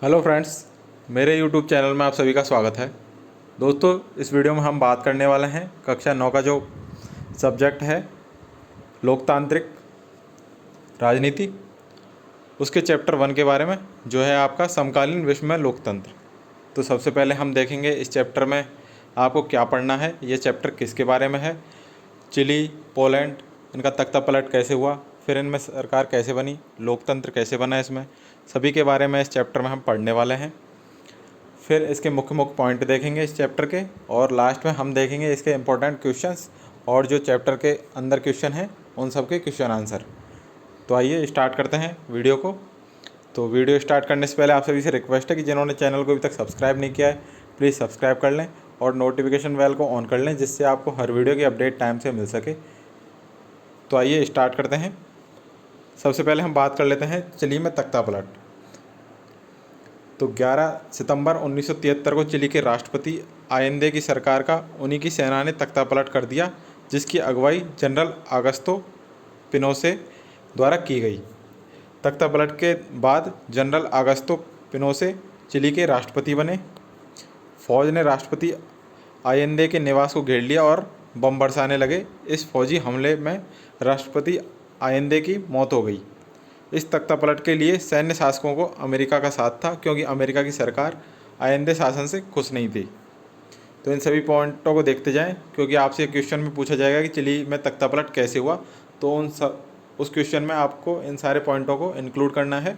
Hello friends, मेरे YouTube channel में आप सभी का स्वागत है। दोस्तों, इस वीडियो में हम बात करने वाले हैं कक्षा 9 का जो सब्जेक्ट है लोकतांत्रिक राजनीति, उसके चैप्टर 1 के बारे में, जो है आपका समकालीन विश्व में लोकतंत्र। तो सबसे पहले हम देखेंगे इस चैप्टर में आपको क्या पढ़ना है, ये चैप्टर किसके बारे में है, चिली, पोलैंड, इनका तख्ता पलट कैसे हुआ, फिर इनमें सरकार कैसे बनी, लोकतंत्र कैसे बना, इसमें सभी के बारे में इस चैप्टर में हम पढ़ने वाले हैं। फिर इसके मुख्य मुख्य पॉइंट देखेंगे इस चैप्टर के, और लास्ट में हम देखेंगे इसके इम्पोर्टेंट क्वेश्चंस और जो चैप्टर के अंदर क्वेश्चन हैं उन सब के क्वेश्चन आंसर। तो आइए स्टार्ट करते हैं वीडियो को। तो वीडियो स्टार्ट करने से पहले आप सभी से रिक्वेस्ट है कि जिन्होंने चैनल को अभी तक सब्सक्राइब नहीं किया है प्लीज़ सब्सक्राइब कर लें और नोटिफिकेशन बेल को ऑन कर लें, जिससे आपको हर वीडियो की अपडेट टाइम से मिल सके। तो आइए स्टार्ट करते हैं। सबसे पहले हम बात कर लेते हैं चिली में तख्ता पलट। तो 11 सितंबर 1973 को चिली के राष्ट्रपति आयेंदे की सरकार का उन्हीं की सेना ने तख्ता पलट कर दिया, जिसकी अगुवाई जनरल आगस्तो पिनोसे द्वारा की गई। तख्ता पलट के बाद जनरल आगस्तो पिनोसे चिली के राष्ट्रपति बने। फौज ने राष्ट्रपति आयेंदे के निवास को घेर लिया और बम बरसाने लगे। इस फौजी हमले में राष्ट्रपति आयेंदे की मौत हो गई। इस तख्तापलट के लिए सैन्य शासकों को अमेरिका का साथ था, क्योंकि अमेरिका की सरकार आयेंदे शासन से खुश नहीं थी। तो इन सभी पॉइंटों को देखते जाएं, क्योंकि आपसे क्वेश्चन में पूछा जाएगा कि चिली में तख्तापलट कैसे हुआ। तो उस क्वेश्चन में आपको इन सारे पॉइंटों को इंक्लूड करना है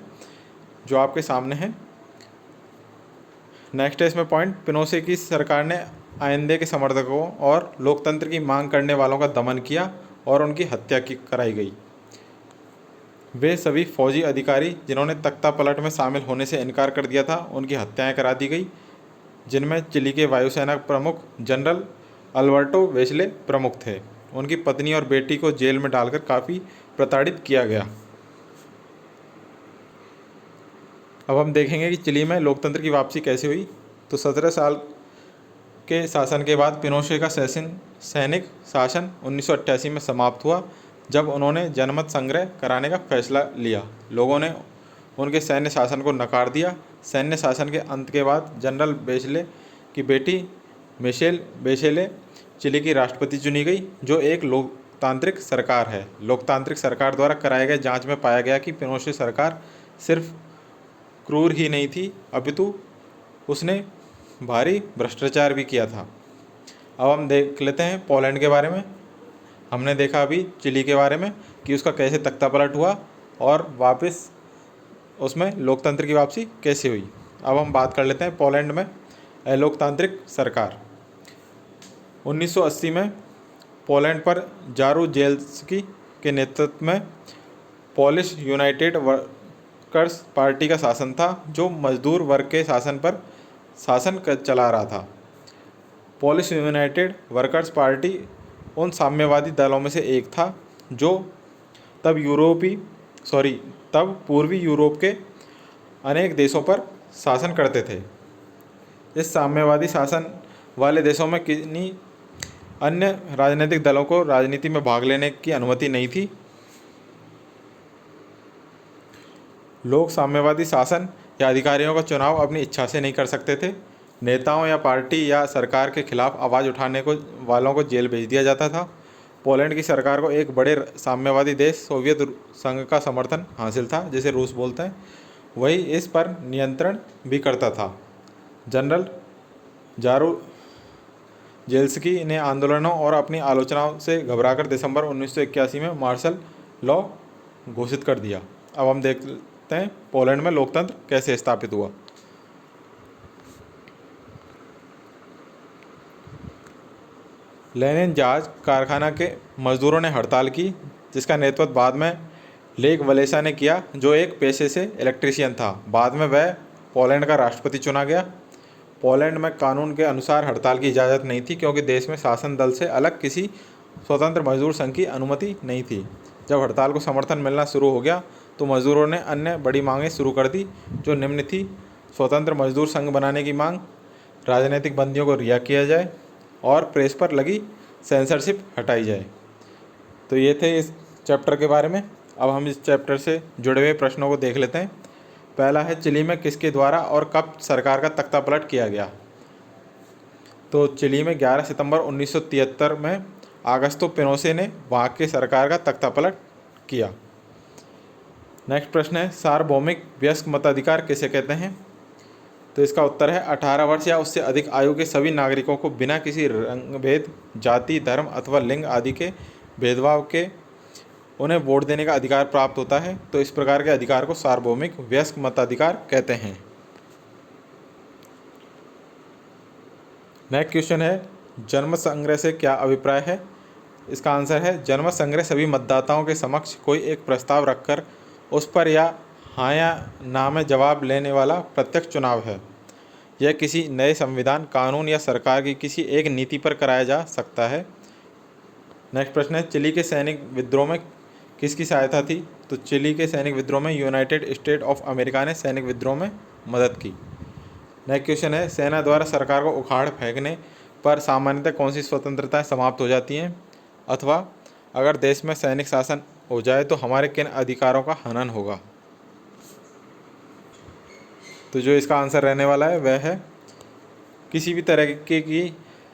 जो आपके सामने है। नेक्स्ट है इसमें पॉइंट, पिनोसे की सरकार ने आयेंदे के समर्थकों और लोकतंत्र की मांग करने वालों का दमन किया और उनकी हत्या कराई गई। वे सभी फौजी अधिकारी जिन्होंने तख्ता पलट में शामिल होने से इनकार कर दिया था, उनकी हत्याएं करा दी गई, जिनमें चिली के वायुसेना प्रमुख जनरल अल्बर्टो वेस्ले प्रमुख थे। उनकी पत्नी और बेटी को जेल में डालकर काफ़ी प्रताड़ित किया गया। अब हम देखेंगे कि चिली में लोकतंत्र की वापसी कैसे हुई। तो 17 साल के शासन के बाद पिनोशे का सैनिक शासन 1988 में समाप्त हुआ, जब उन्होंने जनमत संग्रह कराने का फैसला लिया। लोगों ने उनके सैन्य शासन को नकार दिया। सैन्य शासन के अंत के बाद जनरल बेचले की बेटी मिशेल बेचेले चिली की राष्ट्रपति चुनी गई, जो एक लोकतांत्रिक सरकार है। लोकतांत्रिक सरकार द्वारा कराए गए जांच में पाया गया कि पिनोशे सरकार सिर्फ क्रूर ही नहीं थी, अपितु उसने भारी भ्रष्टाचार भी किया था। अब हम देख लेते हैं पोलैंड के बारे में। हमने देखा अभी चिली के बारे में कि उसका कैसे तख्ता पलट हुआ और वापस उसमें लोकतंत्र की वापसी कैसे हुई। अब हम बात कर लेते हैं पोलैंड में लोकतांत्रिक सरकार। 1980 में पोलैंड पर जारूजेल्स्की के नेतृत्व में पोलिश यूनाइटेड वर्कर्स पार्टी का शासन था, जो मजदूर वर्ग के शासन चला रहा था। पोलिश यूनाइटेड वर्कर्स पार्टी उन साम्यवादी दलों में से एक था जो तब पूर्वी यूरोप के अनेक देशों पर शासन करते थे। इस साम्यवादी शासन वाले देशों में किन्हीं अन्य राजनीतिक दलों को राजनीति में भाग लेने की अनुमति नहीं थी। लोग साम्यवादी शासन या अधिकारियों का चुनाव अपनी इच्छा से नहीं कर सकते थे। नेताओं या पार्टी या सरकार के खिलाफ आवाज़ उठाने वालों को जेल भेज दिया जाता था। पोलैंड की सरकार को एक बड़े साम्यवादी देश सोवियत संघ का समर्थन हासिल था, जिसे रूस बोलते हैं, वही इस पर नियंत्रण भी करता था। जनरल जारूजेल्स्की ने आंदोलनों और अपनी आलोचनाओं से घबराकर दिसंबर 1981 में मार्शल लॉ घोषित कर दिया। अब हम देखते हैं पोलैंड में लोकतंत्र कैसे स्थापित हुआ। लेनिन जहाज कारखाना के मजदूरों ने हड़ताल की, जिसका नेतृत्व बाद में लेक वलेसा ने किया, जो एक पेशे से इलेक्ट्रीशियन था। बाद में वह पोलैंड का राष्ट्रपति चुना गया। पोलैंड में कानून के अनुसार हड़ताल की इजाज़त नहीं थी, क्योंकि देश में शासन दल से अलग किसी स्वतंत्र मजदूर संघ की अनुमति नहीं थी। जब हड़ताल को समर्थन मिलना शुरू हो गया तो मजदूरों ने अन्य बड़ी मांगें शुरू कर दी, जो निम्न थी: स्वतंत्र मजदूर संघ बनाने की मांग, राजनीतिक बंदियों को रिहा किया जाए और प्रेस पर लगी सेंसरशिप हटाई जाए। तो ये थे इस चैप्टर के बारे में। अब हम इस चैप्टर से जुड़े हुए प्रश्नों को देख लेते हैं। पहला है चिली में किसके द्वारा और कब सरकार का तख्तापलट किया गया? तो चिली में 11 सितंबर 1973 में आगस्तो पिनोशे ने वहाँ की सरकार का तख्तापलट किया। नेक्स्ट प्रश्न है सार्वभौमिक वयस्क मताधिकार किसे कहते हैं? तो इसका उत्तर है 18 वर्ष या उससे अधिक आयु के सभी नागरिकों को बिना किसी रंग भेद, जाति, धर्म अथवा लिंग आदि के भेदभाव के उन्हें वोट देने का अधिकार प्राप्त होता है। तो इस प्रकार के अधिकार को सार्वभौमिक वयस्क मताधिकार कहते हैं। नेक्स्ट क्वेश्चन है जनमत संग्रह से क्या अभिप्राय है? इसका आंसर है जनमत संग्रह सभी मतदाताओं के समक्ष कोई एक प्रस्ताव रखकर उस पर या हाँ या ना में जवाब लेने वाला प्रत्यक्ष चुनाव है। यह किसी नए संविधान, कानून या सरकार की किसी एक नीति पर कराया जा सकता है। नेक्स्ट प्रश्न है चिली के सैनिक विद्रोह में किसकी सहायता थी? तो चिली के सैनिक विद्रोह में यूनाइटेड स्टेट ऑफ अमेरिका ने सैनिक विद्रोह में मदद की। नेक्स्ट क्वेश्चन है सेना द्वारा सरकार को उखाड़ फेंकने पर सामान्यतः कौन सी स्वतंत्रताएं समाप्त हो जाती हैं? अथवा अगर देश में सैनिक शासन हो जाए तो हमारे किन अधिकारों का हनन होगा? तो जो इसका आंसर रहने वाला है वह है किसी भी तरह की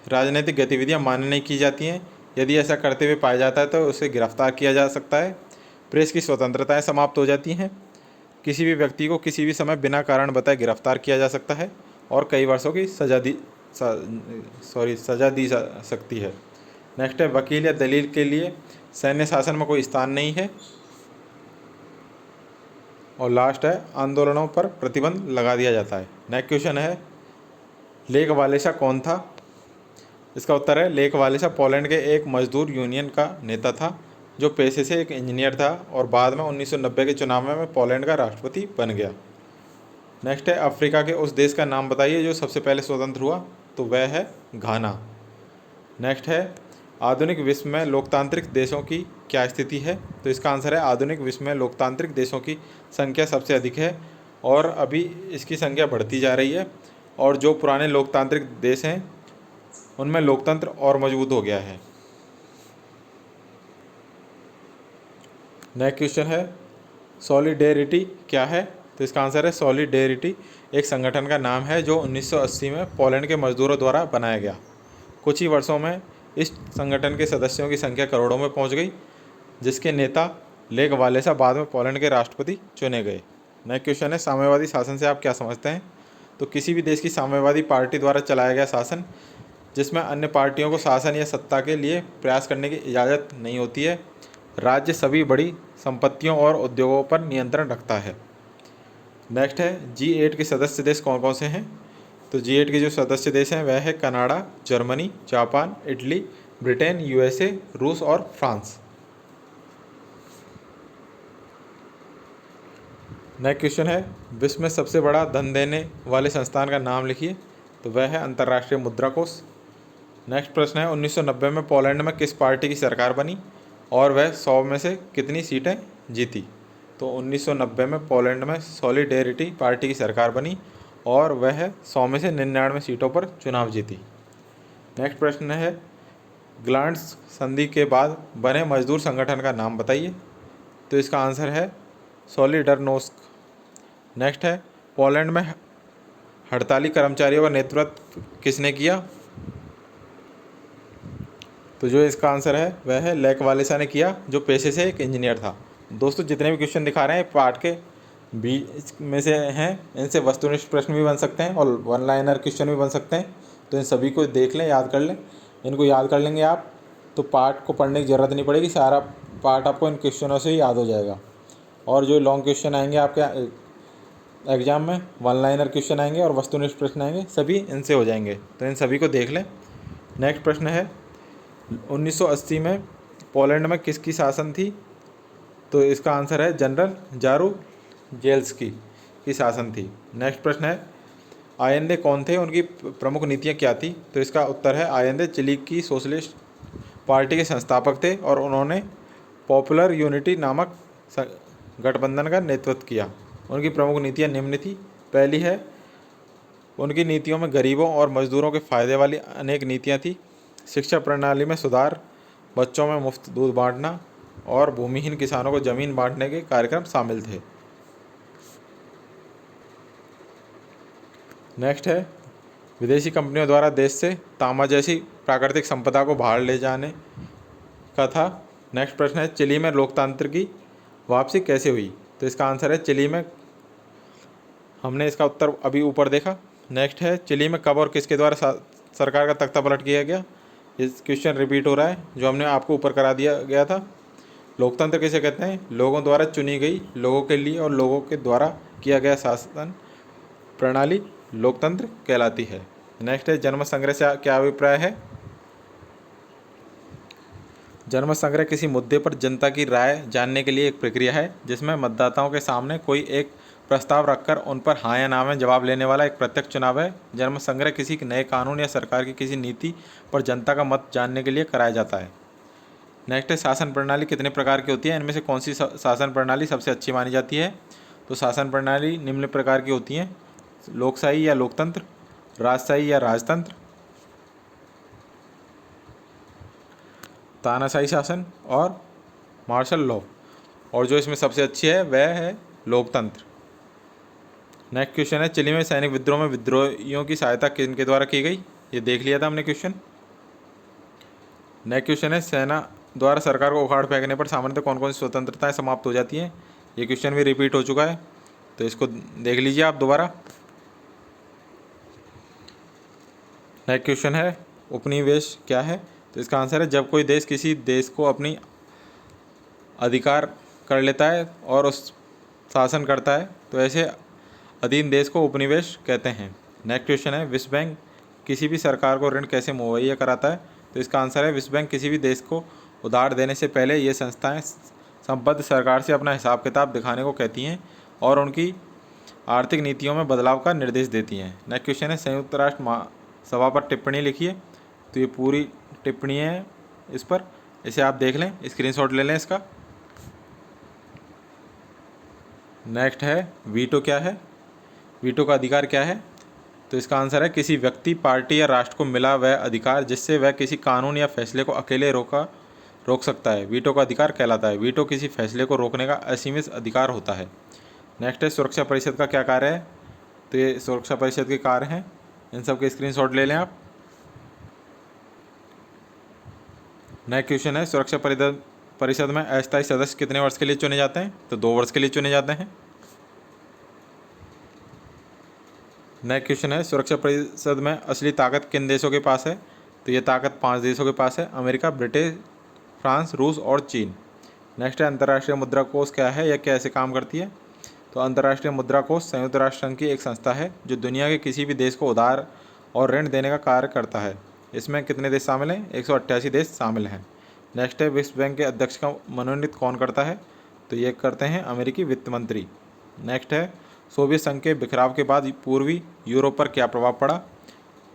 राजनीतिक गतिविधियां मान्य नहीं की जाती हैं। यदि ऐसा करते हुए पाया जाता है तो उसे गिरफ्तार किया जा सकता है। प्रेस की स्वतंत्रताएं समाप्त हो जाती हैं। किसी भी व्यक्ति को किसी भी समय बिना कारण बताए गिरफ्तार किया जा सकता है और कई वर्षों की सजा दी जा सकती है। नेक्स्ट है वकील या दलील के लिए सैन्य शासन में कोई स्थान नहीं है। और लास्ट है आंदोलनों पर प्रतिबंध लगा दिया जाता है। नेक्स्ट क्वेश्चन है लेक वालेसा कौन था? इसका उत्तर है लेक वालेसा पोलैंड के एक मजदूर यूनियन का नेता था जो पेशे से एक इंजीनियर था और बाद में 1990 के चुनाव में पोलैंड का राष्ट्रपति बन गया। नेक्स्ट है अफ्रीका के उस देश का नाम बताइए जो सबसे पहले स्वतंत्र हुआ। तो वह है घाना। नेक्स्ट है आधुनिक विश्व में लोकतांत्रिक देशों की क्या स्थिति है? तो इसका आंसर है आधुनिक विश्व में लोकतांत्रिक देशों की संख्या सबसे अधिक है और अभी इसकी संख्या बढ़ती जा रही है। और जो पुराने लोकतांत्रिक देश हैं उनमें लोकतंत्र और मजबूत हो गया है। नेक्स्ट क्वेश्चन है सॉलिडेरिटी क्या है? तो इसका आंसर है सॉलिडेरिटी एक संगठन का नाम है जो 1980 में पोलैंड के मजदूरों द्वारा बनाया गया। कुछ ही वर्षों में इस संगठन के सदस्यों की संख्या करोड़ों में पहुंच गई, जिसके नेता लेक वालेसा बाद में पोलैंड के राष्ट्रपति चुने गए। नेक्स्ट क्वेश्चन है साम्यवादी शासन से आप क्या समझते हैं? तो किसी भी देश की साम्यवादी पार्टी द्वारा चलाया गया शासन जिसमें अन्य पार्टियों को शासन या सत्ता के लिए प्रयास करने की इजाज़त नहीं होती है। राज्य सभी बड़ी संपत्तियों और उद्योगों पर नियंत्रण रखता है। नेक्स्ट है G8 के सदस्य देश कौन कौन से हैं? तो G8 के जो सदस्य देश हैं वह है Canada, Germany, Japan, Italy, Britain, USA, रूस और फ्रांस। नेक्स्ट क्वेश्चन है विश्व में सबसे बड़ा धन देने वाले संस्थान का नाम लिखिए। तो वह है अंतर्राष्ट्रीय मुद्रा कोष। नेक्स्ट प्रश्न है 1990 में पोलैंड में किस पार्टी की सरकार बनी और वह 100 में से कितनी सीटें जीती? तो 1990 में पोलैंड में सॉलिडेरिटी पार्टी की सरकार बनी और वह 100 में से 99 सीटों पर चुनाव जीती। नेक्स्ट प्रश्न है ग्लांट्स संधि के बाद बने मजदूर संगठन का नाम बताइए। तो इसका आंसर है सॉलिडरनोस्क। नेक्स्ट है पोलैंड में हड़ताली कर्मचारियों का नेतृत्व किसने किया? तो जो इसका आंसर है वह है लेक वालेसा ने किया जो पेशे से एक इंजीनियर था। दोस्तों जितने भी क्वेश्चन दिखा रहे हैं पार्ट के बीच में से हैं, इनसे वस्तुनिष्ठ प्रश्न भी बन सकते हैं और वन लाइनर क्वेश्चन भी बन सकते हैं। तो इन सभी को देख लें, याद कर लें। इनको याद कर लेंगे आप तो पार्ट को पढ़ने की ज़रूरत नहीं पड़ेगी, सारा पार्ट आपको इन क्वेश्चनों से ही याद हो जाएगा। और जो लॉन्ग क्वेश्चन आएंगे आपके एग्ज़ाम में, वन लाइनर क्वेश्चन आएंगे और वस्तुनिष्ठ प्रश्न आएंगे, सभी इनसे हो जाएंगे। तो इन सभी को देख लें। नेक्स्ट प्रश्न है 1980 में पोलैंड में किसकी शासन थी? तो इसका आंसर है जनरल जारुजेल्स्की की शासन थी। नेक्स्ट प्रश्न है आयेंदे कौन थे, उनकी प्रमुख नीतियाँ क्या थी? तो इसका उत्तर है आयेंदे चिली की सोशलिस्ट पार्टी के संस्थापक थे और उन्होंने पॉपुलर यूनिटी नामक गठबंधन का नेतृत्व किया। उनकी प्रमुख नीतियाँ निम्न थी। पहली है उनकी नीतियों में गरीबों और मजदूरों के फायदे वाली अनेक नीतियाँ थी। शिक्षा प्रणाली में सुधार, बच्चों में मुफ्त दूध बांटना और भूमिहीन किसानों को ज़मीन बांटने के कार्यक्रम शामिल थे। नेक्स्ट है विदेशी कंपनियों द्वारा देश से तांबा जैसी प्राकृतिक संपदा को बाहर ले जाने का था। नेक्स्ट प्रश्न है चिली में लोकतंत्र की वापसी कैसे हुई? तो इसका आंसर है चिली में, हमने इसका उत्तर अभी ऊपर देखा। नेक्स्ट है चिली में कब और किसके द्वारा सरकार का तख्ता पलट किया गया? इस क्वेश्चन रिपीट हो रहा है जो हमने आपको ऊपर करा दिया गया था। लोकतंत्र किसे कहते हैं? लोगों द्वारा चुनी गई, लोगों के लिए और लोगों के द्वारा किया गया शासन प्रणाली लोकतंत्र कहलाती है। नेक्स्ट है जनमत संग्रह से क्या अभिप्राय है? जनमत संग्रह किसी मुद्दे पर जनता की राय जानने के लिए एक प्रक्रिया है जिसमें मतदाताओं के सामने कोई एक प्रस्ताव रखकर उन पर हाँ या ना में जवाब लेने वाला एक प्रत्यक्ष चुनाव है। जनमत संग्रह किसी नए कानून या सरकार की किसी नीति पर जनता का मत जानने के लिए कराया जाता है। नेक्स्ट है शासन प्रणाली कितने प्रकार की होती है? इनमें से कौन सी शासन प्रणाली सबसे अच्छी मानी जाती है? तो शासन प्रणाली निम्न प्रकार की होती हैं: लोकशाही या लोकतंत्र, राजशाही या राजतंत्र, तानाशाही शासन और मार्शल लॉ। और जो इसमें सबसे अच्छी है वह है लोकतंत्र। नेक्स्ट क्वेश्चन है चिली में सैनिक विद्रोह में विद्रोहियों की सहायता किनके द्वारा की गई? ये देख लिया था हमने क्वेश्चन। नेक्स्ट क्वेश्चन है सेना द्वारा सरकार को उखाड़ फेंकने पर सामान्यतः कौन कौन सी स्वतंत्रताएं समाप्त हो जाती हैं? ये क्वेश्चन भी रिपीट हो चुका है, तो इसको देख लीजिए आप दोबारा। नेक्स्ट क्वेश्चन है उपनिवेश क्या है? तो इसका आंसर है जब कोई देश किसी देश को अपनी अधिकार कर लेता है और उस शासन करता है तो ऐसे अधीन देश को उपनिवेश कहते हैं। नेक्स्ट क्वेश्चन है विश्व बैंक किसी भी सरकार को ऋण कैसे मुहैया कराता है? तो इसका आंसर है विश्व बैंक किसी भी देश को उधार देने से पहले ये संस्थाएं संबद्ध सरकार से अपना हिसाब किताब दिखाने को कहती हैं और उनकी आर्थिक नीतियों में बदलाव का निर्देश देती हैं। नेक्स्ट क्वेश्चन है संयुक्त राष्ट्र महासभा पर टिप्पणी लिखिए। तो ये पूरी टिप्पणी है इस पर, इसे आप देख लें, स्क्रीनशॉट ले लें इसका। नेक्स्ट है वीटो क्या है? वीटो का अधिकार क्या है? तो इसका आंसर है किसी व्यक्ति, पार्टी या राष्ट्र को मिला वह अधिकार जिससे वह किसी कानून या फैसले को अकेले रोक सकता है, वीटो का अधिकार कहलाता है। वीटो किसी फैसले को रोकने का असीमित अधिकार होता है। नेक्स्ट है सुरक्षा परिषद का क्या कार्य है? तो ये सुरक्षा परिषद के कार्य हैं, इन सब के स्क्रीनशॉट ले लें आप। नेक्स्ट क्वेश्चन है सुरक्षा परिषद में अस्थायी सदस्य कितने वर्ष के लिए चुने जाते हैं? तो 2 वर्ष के लिए चुने जाते हैं। नेक्स्ट क्वेश्चन है सुरक्षा परिषद में असली ताकत किन देशों के पास है? तो ये ताकत 5 देशों के पास है: अमेरिका, ब्रिटेन, फ्रांस, रूस और चीन। नेक्स्ट है अंतर्राष्ट्रीय मुद्रा कोष क्या है, यह कैसे काम करती है? तो अंतर्राष्ट्रीय मुद्रा कोष संयुक्त राष्ट्र संघ की एक संस्था है जो दुनिया के किसी भी देश को उधार और ऋण देने का कार्य करता है। इसमें कितने देश शामिल हैं? 188 देश शामिल हैं। नेक्स्ट है विश्व बैंक के अध्यक्ष का मनोनीत कौन करता है? तो ये करते हैं अमेरिकी वित्त मंत्री। नेक्स्ट है सोवियत संघ के बिखराव के बाद पूर्वी यूरोप पर क्या प्रभाव पड़ा?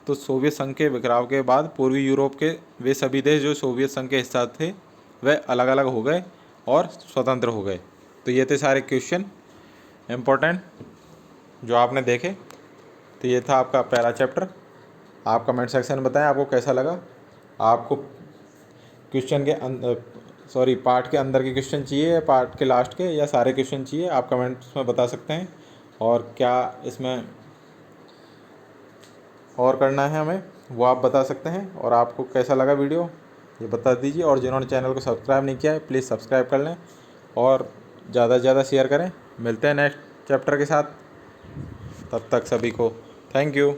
तो सोवियत संघ के बिखराव के बाद पूर्वी यूरोप के वे सभी देश जो सोवियत संघ के हिस्सा थे वह अलग अलग हो गए और स्वतंत्र हो गए। तो ये थे सारे क्वेश्चन इम्पोर्टेंट जो आपने देखे। तो ये था आपका पहला चैप्टर। आप कमेंट सेक्शन में बताएं आपको कैसा लगा। आपको क्वेश्चन के पार्ट के अंदर के क्वेश्चन चाहिए या पार्ट के लास्ट के या सारे क्वेश्चन चाहिए, आप कमेंट्स में बता सकते हैं। और क्या इसमें और करना है हमें वो आप बता सकते हैं। और आपको कैसा लगा वीडियो ये बता दीजिए। और जिन्होंने चैनल को सब्सक्राइब नहीं किया है प्लीज़ सब्सक्राइब कर लें और ज़्यादा से ज़्यादा शेयर करें। मिलते हैं नेक्स्ट चैप्टर के साथ, तब तक सभी को थैंक यू।